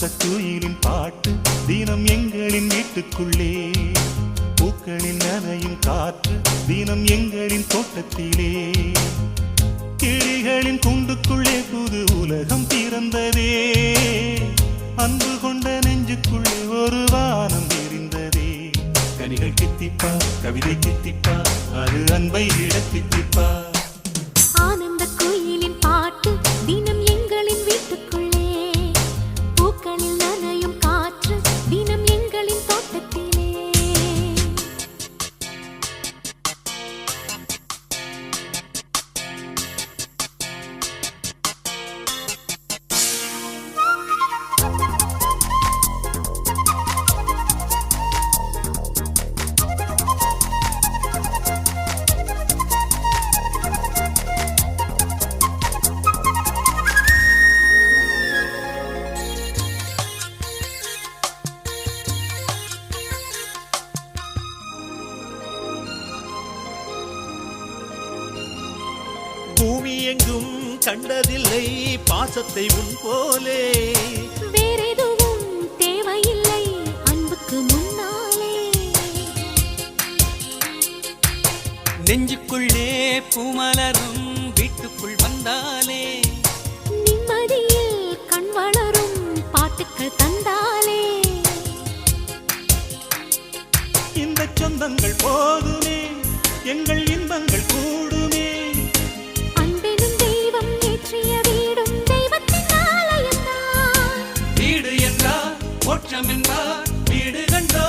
ஆனந்த குயிலின் பாட்டு தினம் எங்களின் வீட்டுக்குள்ளே, பூக்களில் நனையும் காற்று தினம் எங்களின் தோட்டத்திலே, கிளிகளின் கூண்டுக்குள்ளே புது உலகம் பிறந்ததே, அன்பு கொண்ட நெஞ்சுக்குள்ளே ஒரு வானம் எரிந்ததே. கனிகள் கித்திப்பா, கவிதை கித்திப்பா, அது அன்பை விட கித்திப்பா. ஆனந்த குயிலின் பாட்டு தினம் எங்களின் வீட்டுக்குள்ளே, பூக்களில் நனையும் காற்று தினம் எங்களின் தோட்டத்திலே. பூமி எங்கும் கண்டதில்லை பாசத்தை உன் போலே, வேறெதுவும் தேவையில்லை அன்புக்கு முன்னாலே. நெஞ்சுக்குள்ளே பூமலரும் வீட்டுக்குள் வந்தாலே, நிம்மதியில் கண் வளரும் பாட்டுக்கள் தந்தாலே. இந்த சொந்தங்கள் போதுமே, எங்கள் இன்பங்கள் கூடுமே. அன்பெனும் தெய்வம் ஏற்றிய வீடும் தெய்வத்தின் ஆலயம்தான். வீடு என்றார் மோட்சம் என்றார் வீடு கண்டோ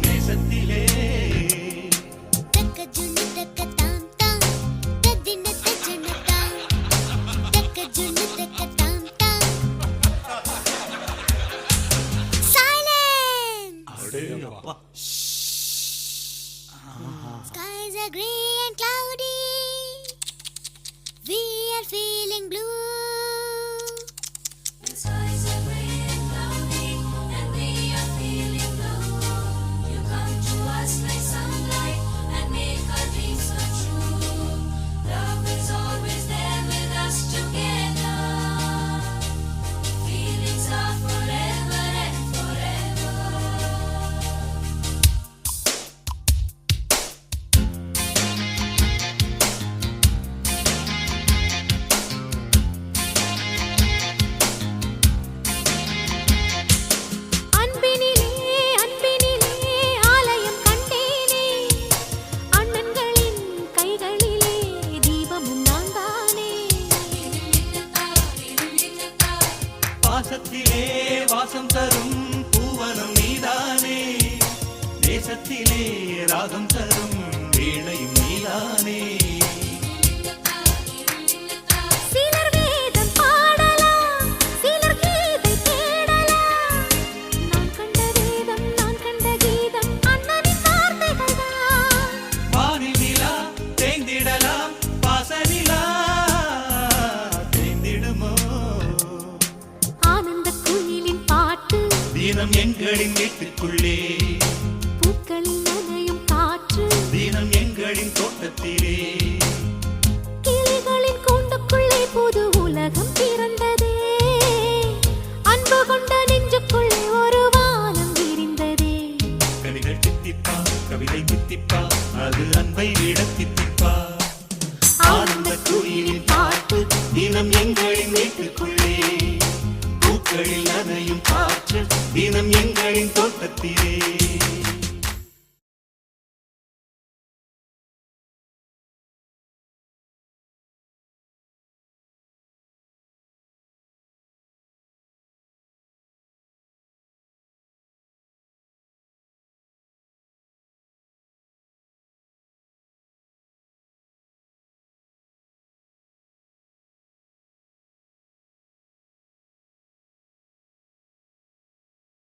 நேசத்திலே. Skies are grey and cloudy. We are feeling blue. The skies are grey and cloudy, and we are feeling blue. You come to us like sunlight and make our dreams come true. Love is always there with us together. Feelings are forever and forever. அன்பினிலே அன்பினிலே ஆலயம் கண்டேனே, அண்ணன்களின் கைகளிலே தீபமும் நான் தானே. பாசத்திலே வாசம் தரும் பூவனம் நீதானே, தேசத்திலே ராகம் தரும் வீணையும் நீதானே. சிலர் வேதம் பாடலாம், சிலர் கீதை தேடலாம். நான் கண்ட வேதம் நான் கண்ட கீதம் அண்ணனின் வார்த்தைகள் தான். வானில் நிலா தேய்ந்திடலாம், பாசனிலா தேய்ந்திடுமோ. ஆனந்த குயிலின் பாட்டு தினம் எங்களின் வீட்டுக்குள்ளே, பூக்களில் நனையும் காற்று தினம் எங்களின் தோட்டத்திலே, கிளிகளின் கூண்டுக்குள்ளே புது உலகம் பிறந்ததே, அன்பு கொண்ட நெஞ்சுக்குள்ளே ஒரு வானம் விரிந்ததே. கனிகள் கித்திப்பா, கவிதை கித்திப்பா, அது அன்பை விட கித்திப்பா. ஆனந்த குயிலின் பாட்டு தினம் எங்களின் வீட்டுக்குள்ளே, பூக்களில் நனையும் காற்று தினம் எங்களின் தோட்டத்திலே.